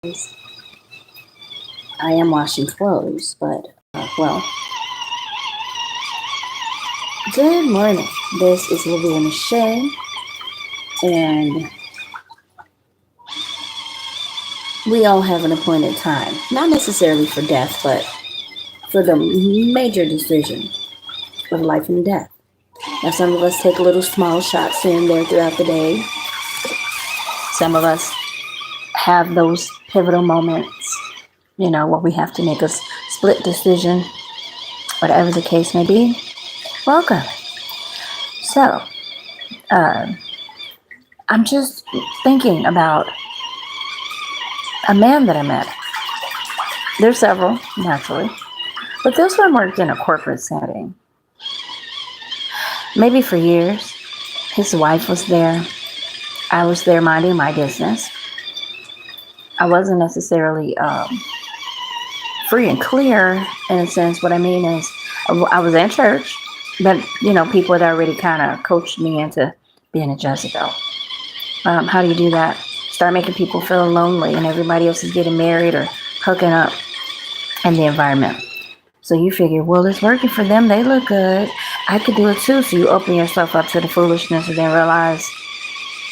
I am washing clothes, but well, good morning. This is Olivia Michelle, and we all have an appointed time. Not necessarily for death, but for the major decision of life and death. Now, some of us take little small shots here and there throughout the day. Some of us have those pivotal moments, where we have to make a split decision, whatever the case may be. Welcome. So, I'm just thinking about a man that I met. There's several, naturally, but this one worked in a corporate setting. Maybe for years. His wife was there. I was there minding my business. I wasn't necessarily free and clear in a sense. What I mean is, I was in church, but people had already kind of coached me into being a Jezebel. How do you do that? Start making people feel lonely, and everybody else is getting married or hooking up in the environment. So you figure, well, it's working for them. They look good. I could do it too. So you open yourself up to the foolishness and then realize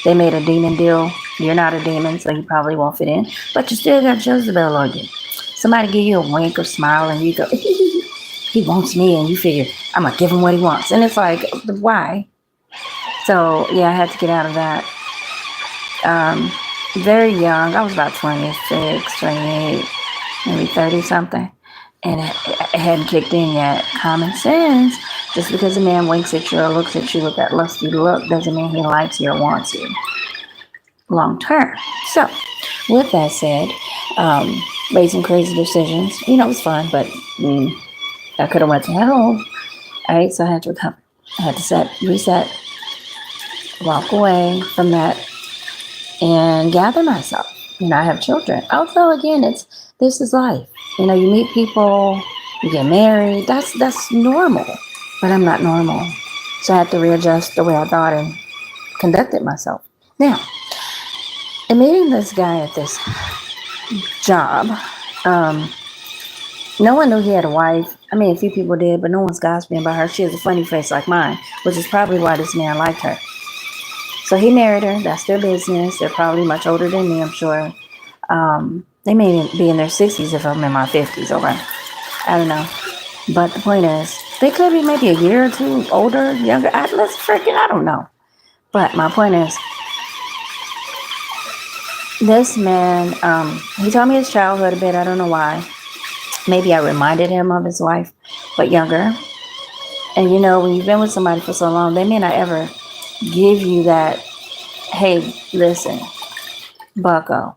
they made a demon deal. You're not a demon, so you probably won't fit in. But you still got Jezebel on you. Somebody give you a wink or smile and you go, he wants me. And you figure, I'm going to give him what he wants. And it's like, why? So, yeah, I had to get out of that. Very young. I was about 26, 28, maybe 30 something. And it hadn't kicked in yet. Common sense. Just because a man winks at you or looks at you with that lusty look doesn't mean he likes you or wants you long term. So, with that said, made some crazy decisions. It was fun, but I could have went to hell. All right, so I had to recover. I had to reset, walk away from that, and gather myself. I have children. Also, again, this is life. You meet people, you get married. That's normal, but I'm not normal. So I had to readjust the way I thought and conducted myself. Now, in meeting this guy at this job, no one knew he had a wife. I mean, a few people did, but no one's gossiping about her. She has a funny face like mine, which is probably why this man liked her. So he married her. That's their business. They're probably much older than me, I'm sure. They may be in their 60s if I'm in my 50s, okay? I don't know. But the point is, they could be maybe a year or two older, younger. I don't know. But my point is, this man, he told me his childhood a bit. I don't know why. Maybe I reminded him of his wife, but younger. And when you've been with somebody for so long, they may not ever give you that, hey, listen, bucko.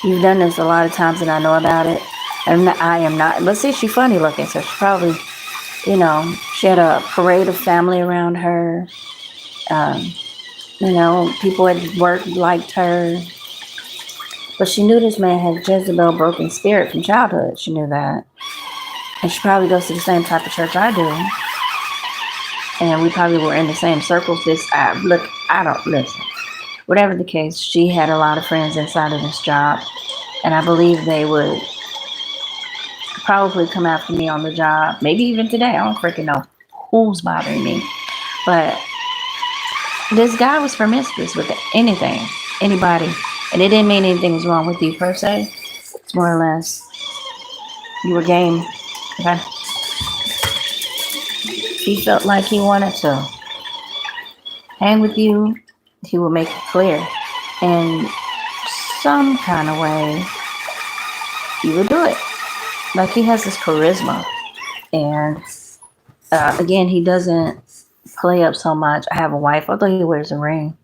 You've done this a lot of times and I know about it. And I am not. Let's see, she's funny looking. So she probably, she had a parade of family around her. People at work liked her. But she knew this man had Jezebel broken spirit from childhood. She knew that. And she probably goes to the same type of church I do. And we probably were in the same circles. I don't listen. Whatever the case, she had a lot of friends inside of this job. And I believe they would probably come after me on the job. Maybe even today. I don't freaking know who's bothering me. But this guy was promiscuous with anything, anybody. And it didn't mean anything was wrong with you per se. It's more or less you were game. Okay? He felt like he wanted to hang with you. He would make it clear. And some kind of way, he would do it. Like he has this charisma. And again, he doesn't play up so much. I have a wife, although he wears a ring.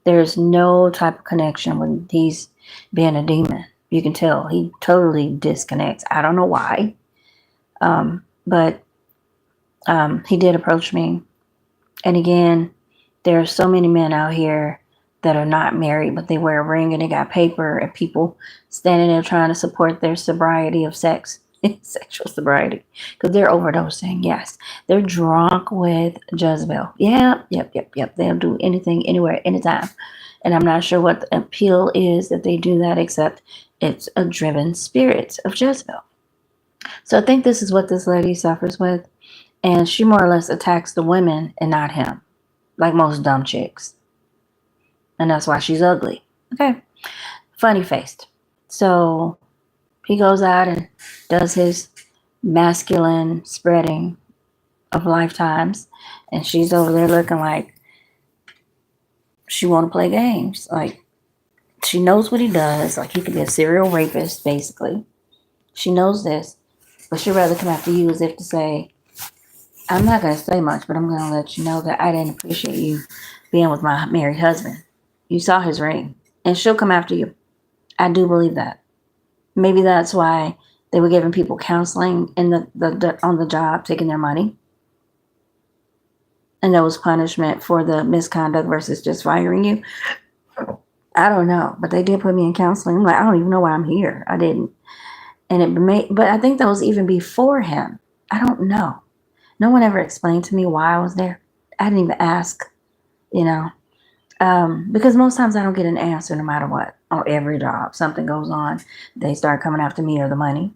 There's no type of connection when he's being a demon. You can tell he totally disconnects. I don't know why. But he did approach me. And again, there are so many men out here that are not married, but they wear a ring and they got paper and people standing there trying to support their sobriety of sex. sexual sobriety, because they're overdosing. Yes, they're drunk with Jezebel. Yep. They'll do anything, anywhere, anytime. And I'm not sure what the appeal is that they do that, except it's a driven spirit of Jezebel. So I think this is what this lady suffers with. And she more or less attacks the women and not him, like most dumb chicks. And that's why she's ugly. Okay. Funny faced. So he goes out and does his masculine spreading of lifetimes. And she's over there looking like she want to play games. Like, she knows what he does. Like, he could be a serial rapist, basically. She knows this. But she'd rather come after you as if to say, I'm not going to say much, but I'm going to let you know that I didn't appreciate you being with my married husband. You saw his ring. And she'll come after you. I do believe that. Maybe that's why they were giving people counseling in the on the job, taking their money. And that was punishment for the misconduct versus just firing you. I don't know. But they did put me in counseling. I'm like, I don't even know why I'm here. I didn't. But I think that was even before him. I don't know. No one ever explained to me why I was there. I didn't even ask, you know. Because most times I don't get an answer no matter what. On every job, something goes on, they start coming after me or the money,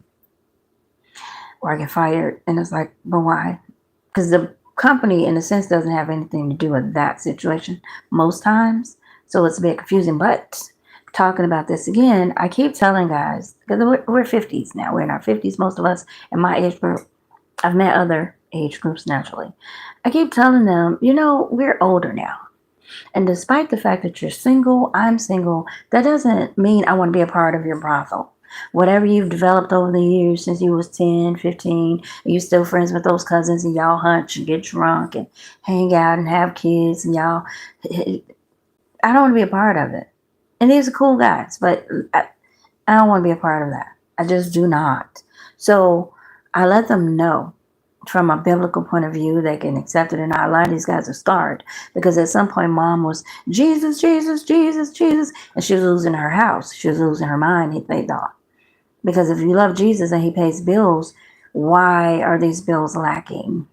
or I get fired, and it's like, but why? Because the company, in a sense, doesn't have anything to do with that situation most times, so it's a bit confusing. But talking about this again, I keep telling guys, because we're 50s now, we're in our 50s, most of us in my age group. I've met other age groups naturally. I keep telling them, we're older now. And despite the fact that you're single, I'm single, that doesn't mean I want to be a part of your brothel. Whatever you've developed over the years since you was 10, 15, and you're still friends with those cousins and y'all hunch and get drunk and hang out and have kids and y'all, I don't want to be a part of it. And these are cool guys, but I don't want to be a part of that. I just do not. So I let them know from a biblical point of view, they can accept it or not. A lot of these guys are starved because at some point mom was Jesus, Jesus, Jesus, Jesus, and she was losing her house. She was losing her mind, they thought. Because if you love Jesus and he pays bills, why are these bills lacking?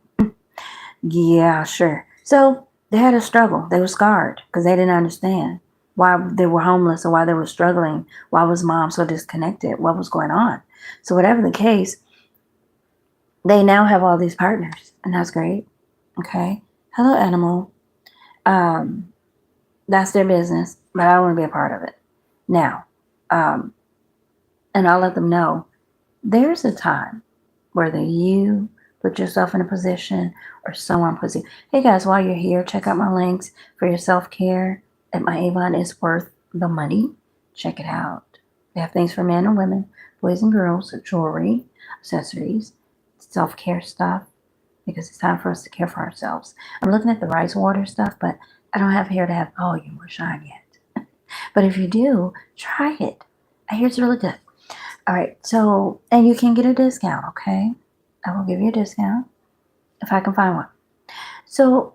Yeah, sure. So they had a struggle. They were scarred because they didn't understand why they were homeless or why they were struggling. Why was mom so disconnected? What was going on? So whatever the case, they now have all these partners, and that's great. Okay. Hello, animal. That's their business, but I don't want to be a part of it. Now, and I'll let them know there's a time whether you put yourself in a position or someone puts you. Hey guys, while you're here, check out my links for your self-care at my Avon. Is worth the money. Check it out. They have things for men and women, boys and girls, jewelry, accessories, self-care stuff, because it's time for us to care for ourselves. I'm looking at the rice water stuff, but I don't have hair to have volume or shine yet. But if you do, try it. I hear it's really good. All right, so, and you can get a discount, okay? I will give you a discount if I can find one. So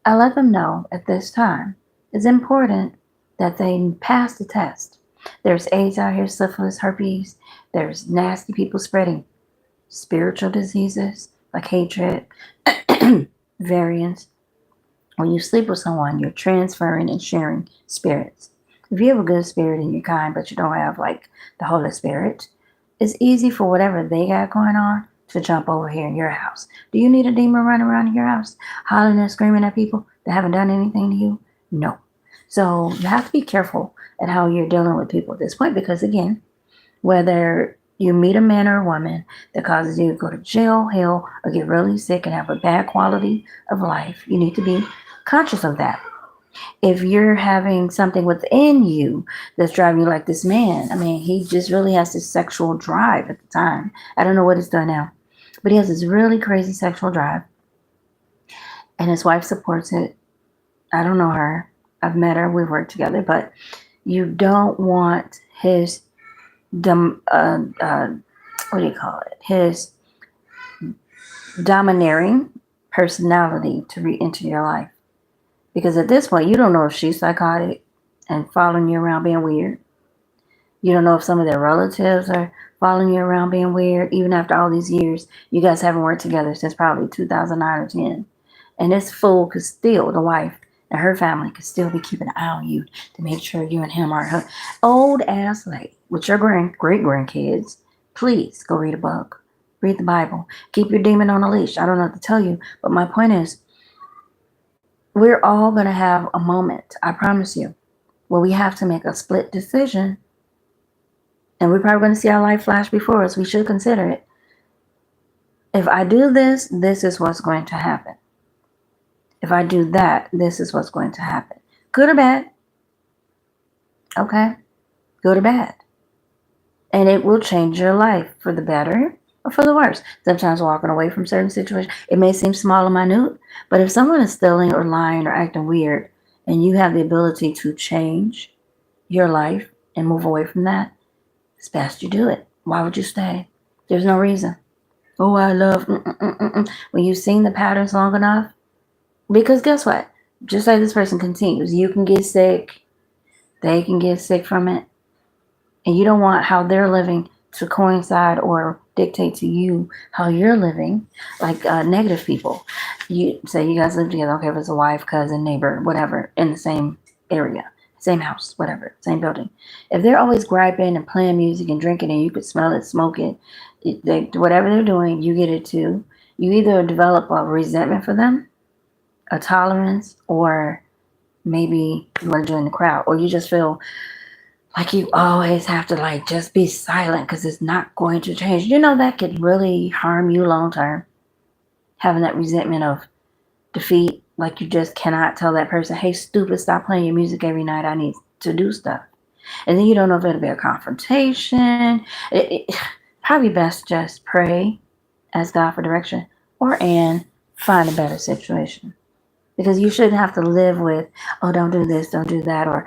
I let them know at this time it's important that they pass the test. There's AIDS out here, syphilis, herpes. There's nasty people spreading spiritual diseases like hatred, variance. When you sleep with someone, you're transferring and sharing spirits. If you have a good spirit and you're kind, but you don't have like the Holy Spirit, it's easy for whatever they got going on to jump over here in your house. Do you need a demon running around in your house, hollering and screaming at people that haven't done anything to you? No. So you have to be careful at how you're dealing with people at this point, because again, whether you meet a man or a woman that causes you to go to jail, hell, or get really sick and have a bad quality of life, you need to be conscious of that. If you're having something within you that's driving you like this man, I mean, he just really has this sexual drive at the time. I don't know what he's done now, but he has this really crazy sexual drive, and his wife supports it. I don't know her. I've met her. We've worked together, but you don't want his what do you call it? His domineering personality to re-enter your life. Because at this point, you don't know if she's psychotic and following you around being weird. You don't know if some of their relatives are following you around being weird, even after all these years. You guys haven't worked together since probably 2009 or 10. And this fool could still, the wife and her family could still be keeping an eye on you to make sure you and him are her old ass lady with your great grandkids. Please go read a book. Read the Bible. Keep your demon on a leash. I don't know what to tell you, but my point is, we're all going to have a moment, I promise you, where we have to make a split decision. And we're probably going to see our life flash before us. We should consider it. If I do this, this is what's going to happen. If I do that, this is what's going to happen. Good or bad? Okay. Good or bad? And it will change your life for the better or for the worse. Sometimes walking away from certain situations, it may seem small and minute, but if someone is stealing or lying or acting weird, and you have the ability to change your life and move away from that, it's best you do it. Why would you stay? There's no reason. Oh, I love. When you've seen the patterns long enough, because guess what? Just like this person continues, you can get sick, they can get sick from it, and you don't want how they're living to coincide or dictate to you how you're living, like negative people. You say you guys live together, okay, if it's a wife, cousin, neighbor, whatever, in the same area, same house, whatever, same building. If they're always griping and playing music and drinking and you could smell it, smoke it, whatever they're doing, you get it too. You either develop a resentment for them, a tolerance, or maybe you want to join the crowd, or you just feel like you always have to like just be silent because it's not going to change. You know, that could really harm you long term. Having that resentment of defeat, like you just cannot tell that person, hey, stupid, stop playing your music every night. I need to do stuff. And then you don't know if it'll be a confrontation. Probably best just pray, ask God for direction, and find a better situation. Because you shouldn't have to live with, oh, don't do this, don't do that, or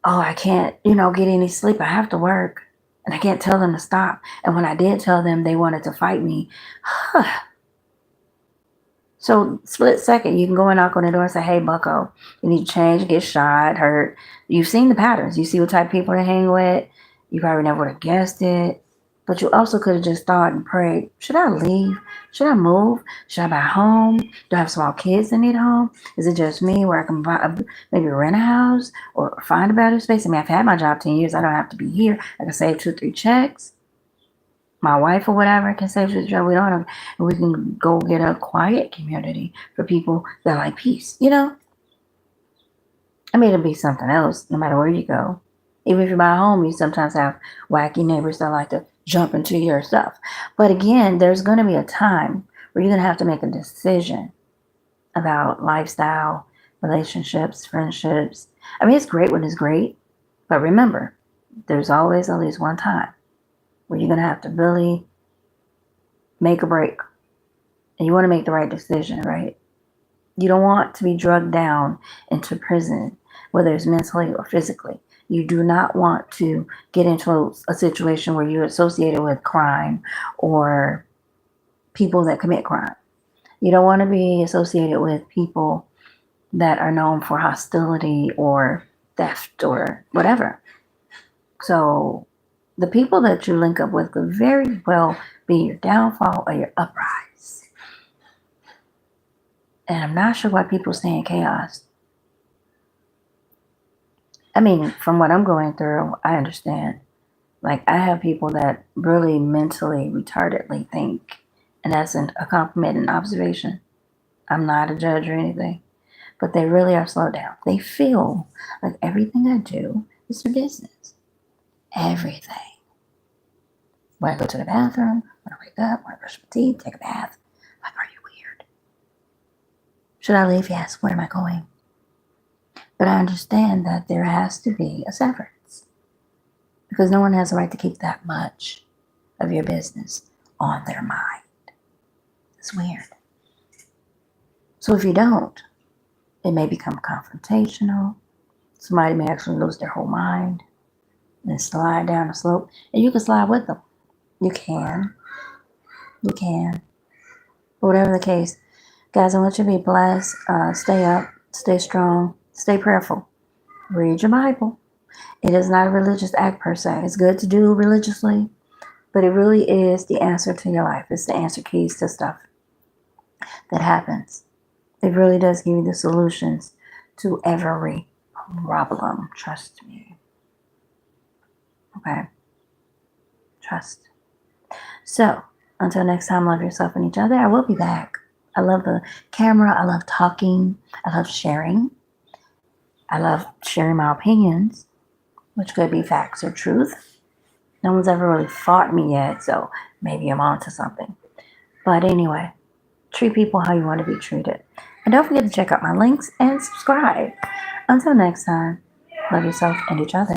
oh, I can't, get any sleep. I have to work. And I can't tell them to stop. And when I did tell them, they wanted to fight me. So, split second, you can go and knock on the door and say, hey, bucko, you need to change, get shot, hurt. You've seen the patterns. You see what type of people they hang with. You probably never would have guessed it. But you also could have just thought and prayed, should I leave? Should I move? Should I buy a home? Do I have small kids that need a home? Is it just me where I can maybe rent a house or find a better space? I mean, I've had my job 10 years. I don't have to be here. I can save 2-3 checks. My wife or whatever can save the job. We don't have, and we can go get a quiet community for people that like peace, I mean, it'll be something else no matter where you go. Even if you buy a home, you sometimes have wacky neighbors that like to jump into your stuff. But again, there's going to be a time where you're going to have to make a decision about lifestyle, relationships, friendships. I mean, it's great when it's great, but remember, there's always at least one time where you're going to have to really make a break. And you want to make the right decision, right? You don't want to be drugged down into prison, whether it's mentally or physically. You do not want to get into a situation where you're associated with crime or people that commit crime. You don't want to be associated with people that are known for hostility or theft or whatever. So the people that you link up with could very well be your downfall or your uprise. And I'm not sure why people stay in chaos. I mean, from what I'm going through, I understand. Like, I have people that really mentally retardedly think, and that's a compliment and observation. I'm not a judge or anything, but they really are slowed down. They feel like everything I do is their business. Everything. When I go to the bathroom, when I wake up, when I brush my teeth, take a bath. Like, are you weird? Should I leave? Yes. Where am I going? But I understand that there has to be a severance. Because no one has a right to keep that much of your business on their mind. It's weird. So if you don't, it may become confrontational. Somebody may actually lose their whole mind and slide down the slope. And you can slide with them. You can. You can. But whatever the case, guys, I want you to be blessed. Stay up. Stay strong. Stay prayerful. Read your Bible. It is not a religious act per se. It's good to do religiously, but it really is the answer to your life. It's the answer keys to stuff that happens. It really does give you the solutions to every problem. Trust me. Okay? Trust. So, until next time, love yourself and each other. I will be back. I love the camera. I love talking. I love sharing. I love sharing my opinions, which could be facts or truth. No one's ever really fought me yet, so maybe I'm on to something. But anyway, treat people how you want to be treated. And don't forget to check out my links and subscribe. Until next time, love yourself and each other.